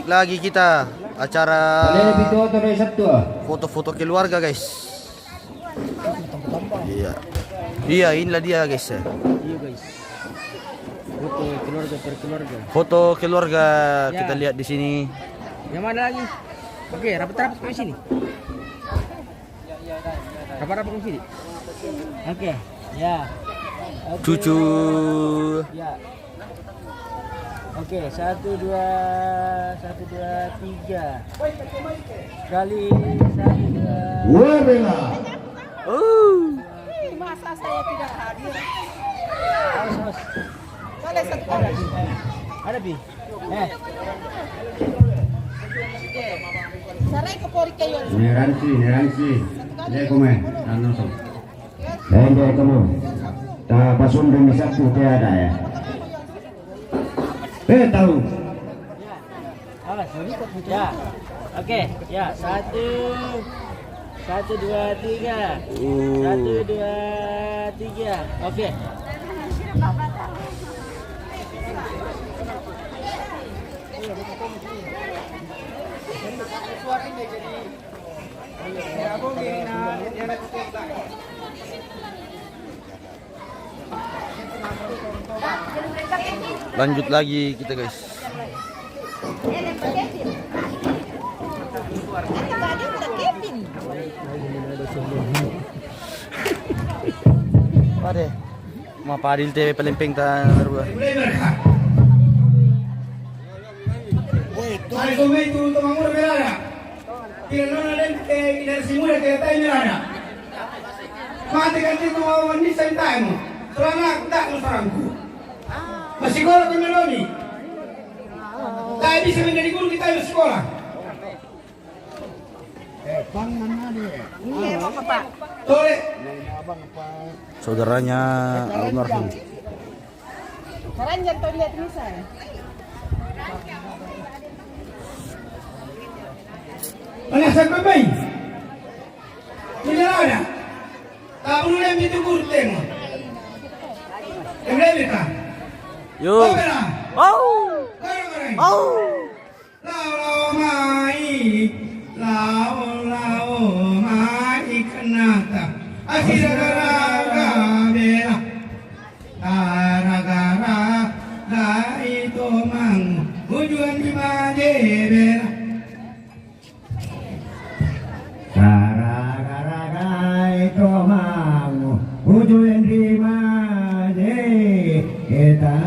Lanjut lagi kita acara foto-foto keluarga guys. Iya. Iya, inilah dia guys. Iya guys. Foto keluarga per keluarga. Foto keluarga kita lihat di sini. Yang mana lagi? Oke, rapat-rapat ke sini. Rapat-rapat ke sini. Oke, ya. Oke. Cucu. Ya. Oke, 1 2 3. Kali 1 2. Wabela. Masa saya tidak hadir? Awas. Boleh satu kali. Ada bi. Sarai ke pori kayu. Neransi. Dia komen. Langsung. Dia kamu. Tak pasung demi satu tiada ya. Tahu. Ya. Awas, ya. Oke, ya. 1 2 3. 1 2 3. Oke. Lanjut lagi kita guys. Pare, mapadil TV pelempeng ta berdua. Hari kami turun temanggur berada. Kira dan dari simula kita tanya ada. Mati kan itu mau ni sentai mu. Selama tak serangku. Masih sekolah ke Meloni. Tak bisa menjadi guru kita di sekolah. Iya, mau Pak. Sore. Saudaranya almarhum. Sekarang jangan lihat ini saya. Mana sampai bayi? Tidak ada. Tak perlu yang itu guru tengok. Yang lebih tak. Yo. Oh. Oh. Lau mai kenata. Asira gara bela. Gara lai tomang. Tujuan di mana bela. Gara tomang. Tujuan di mana kita.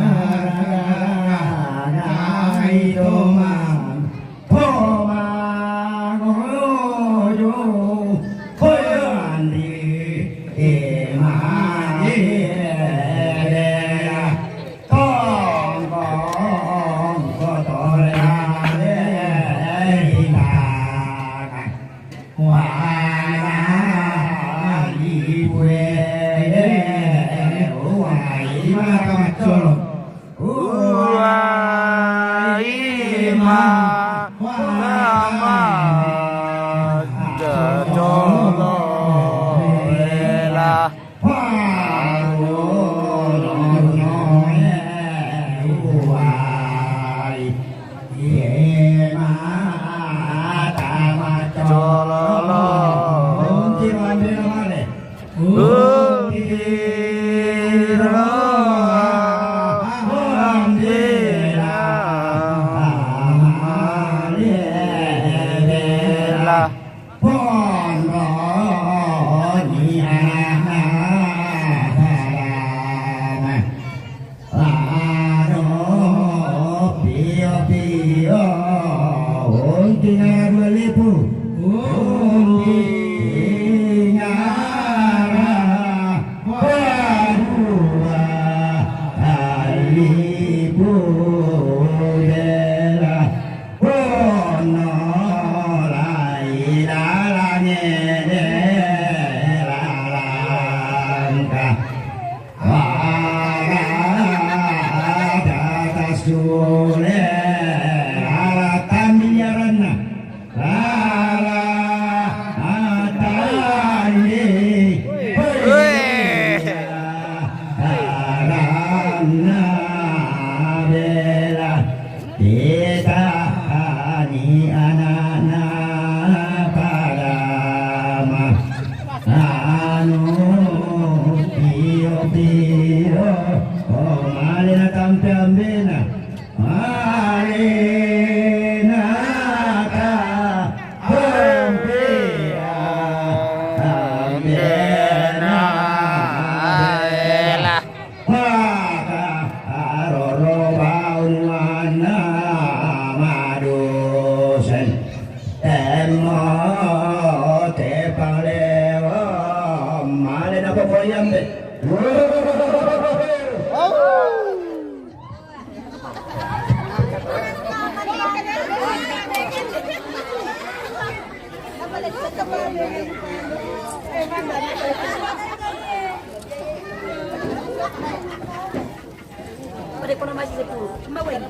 Pada kono masih 10. Mbak boleh.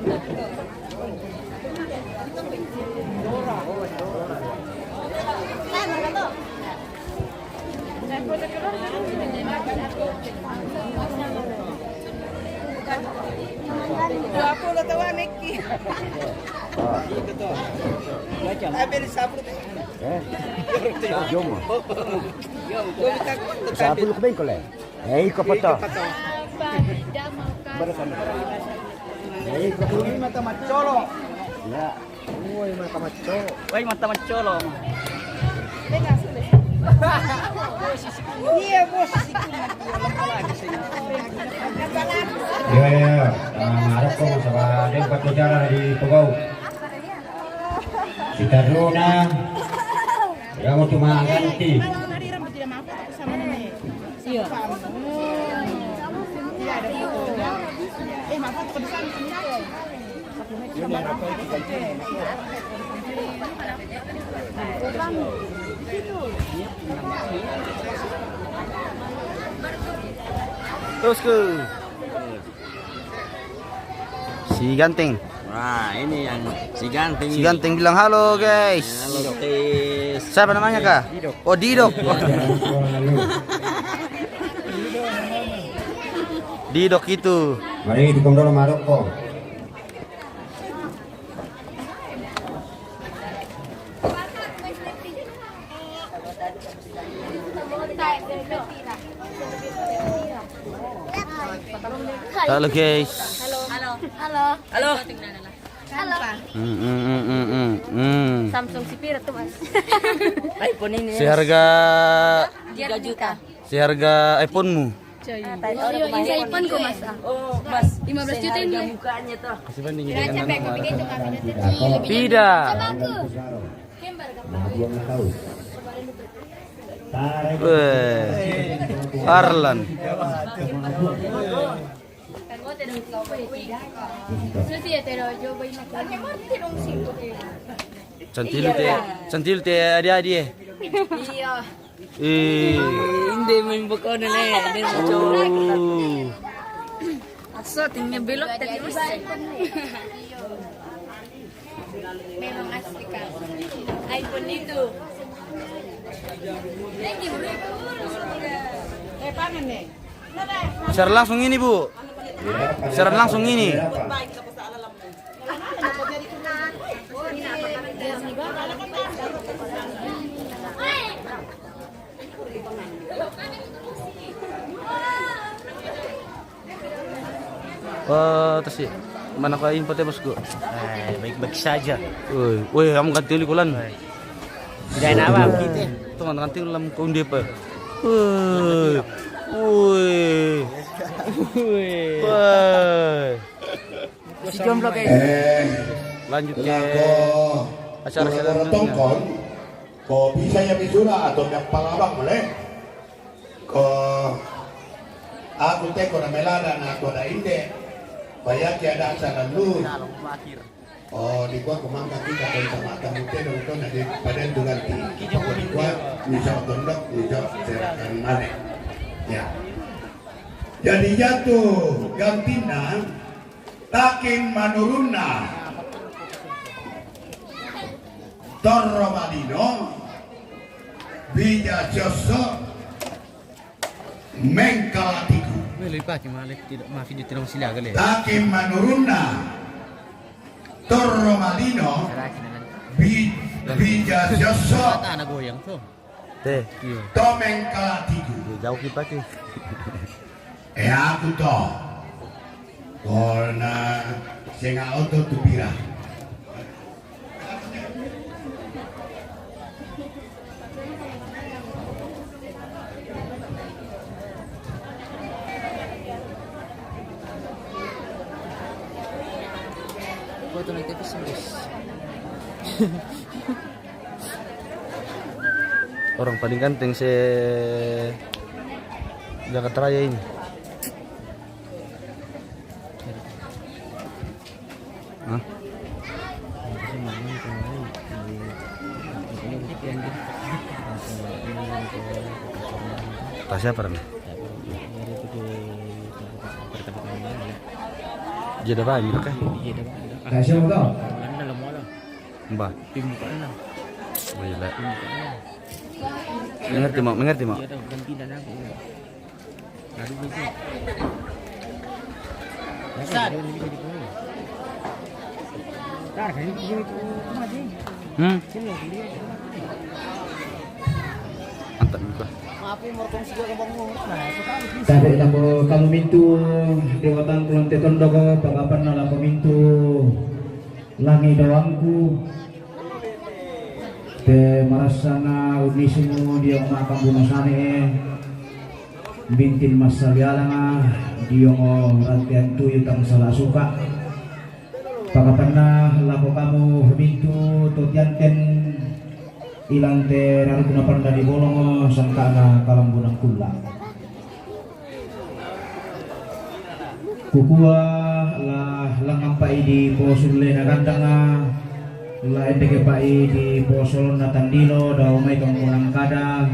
Aku udah tahu Neki. Ambil sabun. Jom. Sabi ko ba ko le? Iko pa to. Ini mata macolo. Ya. Woi mata macolo. Venga, sudah. Iya bos. Ya. Harap ko sa din pagkutsara di Tugaw. Kita dulu na. Ya mo tumaganti. Nariram tidak mampu aku sama nenek. Iya. Iya ada fotonya. Mampu ke depan sini. Terus ke si Ganteng. Nah, ini yang si Ganteng. Si Ganteng bilang halo guys. Halo guys. Siapa namanya kak? Oh Didok. Didok itu. Mari dukung dulu Maroko. Halo guys. Halo. Samsung Sipir tuh mas. iPhone ini Seharga 3 juta. seharga iPhone-mu. Oh iya ini iPhone kok mas. Oh, Mas, 15 juta ini. Bukanya tuh. Kasih bandingin dengan Capek nama. kopi itu kami Tidak. Weh, Arlan. Susi ya pero yo voy a Cantil te adik-adik. Iya. Hindi main buka na na. Hindi mo cowok. Aso, tingnya belok tadi mas. Memang asli kan. iPhone itu. Paano nih? Secara langsung ini bu. Secara langsung ini. Terus sih mana kau info teh bosku? Baik-baik saja. Woi, kamu ganti likulan. Tidak ada apa kita. Tuh ganti ulam kau undi apa? Woi, woi, woi. Si jomblo guys. Lanjut ke acara Kalau selanjutnya. tongkol, kau bisa ya bisura atau yang palabang boleh. Kau aku teko na melada na aku ada inde. Bayar tiada acara lu. Oh, di gua kumangka kita dan sama kamu teh nonton ada pada dengan ti. Di gua bisa tondok, bisa serahkan mana. Ya. Jadi jatuh gantina takin manurunna. Torro Malino Bija Josso Mengkalatiku Lepas malik tidak maafin di tinong sila kali. Takim Manuruna Torro Malino Bija Josso Anak goyang tuh. Teh, Tomengkalatiku jauh kita ke. Aku toh Karena Senga auto tupira Foto naik TV guys. Orang paling ganteng se Jakarta Raya ini. Hah? Tas siapa nih? Jadi apa ini kah? Kasih apa tau? Mbak. Tim buka lah. Gila. Tim buka lah. Mengerti mak. Dia dah ganti dan aku. Aduh begitu. Ustaz. Tar kan ini itu mati. Sini dia. Antap juga. Sabi kamu mintu dewatan kulon teton dogo pagapan nala pemintu langi doangku te marasana udisimu dia makam bunuh sane bintin masabialanga dia ngo rantian tuyu tang salah suka pagapan na lako kamu mintu tutianten ilang te raru kuna panda di bolongo sangkana kalambunang kula kukua lah langang pai di posul na gandanga la endeke pai di posol na tandilo daw may tongkunang kada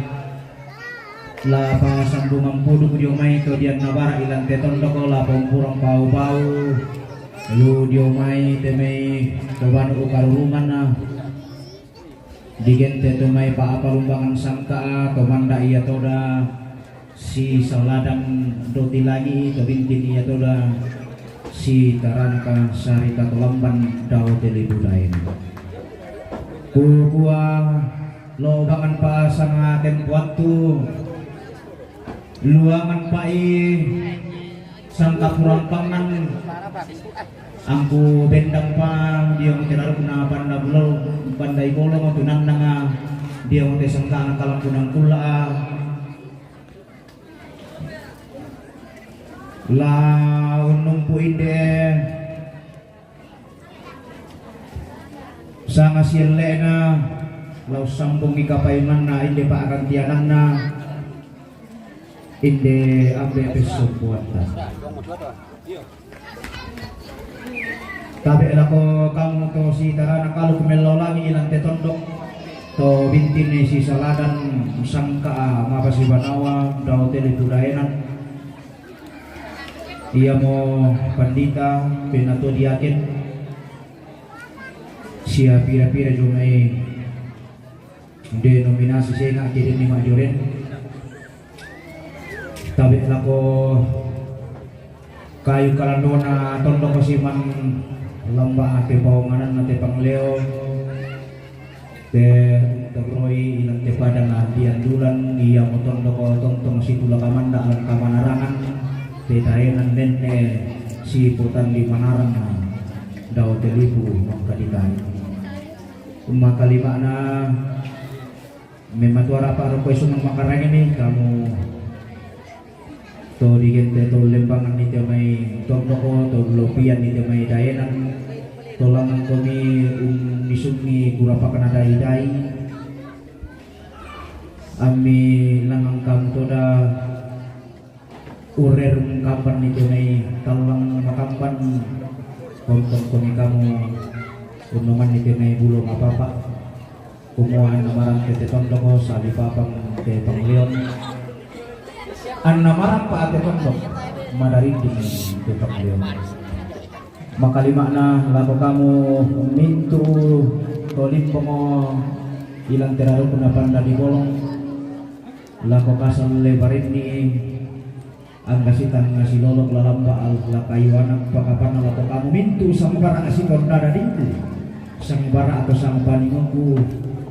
la pa sambungang pudu dio may to dian nabara ilang te tondoko la pompurang pau-pau lu dio may te may tobano ukarulungan na digente to may paapalumbangan sangka to manda iya toda si saladang doti lagi to bintin iya toda si taranka sarita to lamban daw telibudain kukua lobangan pa sang aken waktu luangan pai sangka purang pangan angku bendang pa dia mencerah na panda bulau pandai bolong tunan nanga dia mate sangka kalam kunang kula la numpu inde sanga silena lau sambung ikapayunan na inde pa akan tianan na inde ambe pesopuatan tabi lako kamu to si tarana kalau kumelolangi ilang tetondok to bintin ni si saladan sangka mapasi banawa daw telibudaenan iya mo pandita pinato diakin siya pira-pira jumay denominasi siya nga kirin ni majorin tabi lako kayu kalando na tondok kasi man lamba ate pawanganan nate pangleo te tagroy ilang te padang adian dulan iya moton doko tongtong si tula kamanda lan kamanarangan te taenan nenne si putan di manarang na daw telipu mangkadikan umakalima na mematuara para ko isong makarang ini kamu to digente to lembangan nito may tondoko to lopian nito may dayenan to langang kami nisugni kurapa kana dai ami langang kam to da urer kampan nito may talang makampan kontong kami kamu unungan nito may bulong apa-apa kumuhaan namarang kete tondoko sa lipapang ke panglion an namarang pa ate tondok madarinding tutak beliau makalima na lako kamu mintu tolim mo ilang teraro kuna panda di bolong lako kasal lebarin ni ang kasitan ngasi lolok lalamba al lakayuanang pakapan lako kamu mintu sang bara ngasi kondada dingku sang bara atau sang paningoku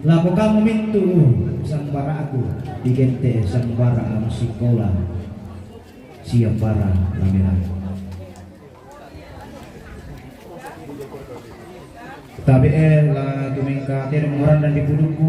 lako kamu mintu sang bara aku digente sang bara ang sikola siap bara lamiran tabi la tumingka tero ngoran dan dipudukku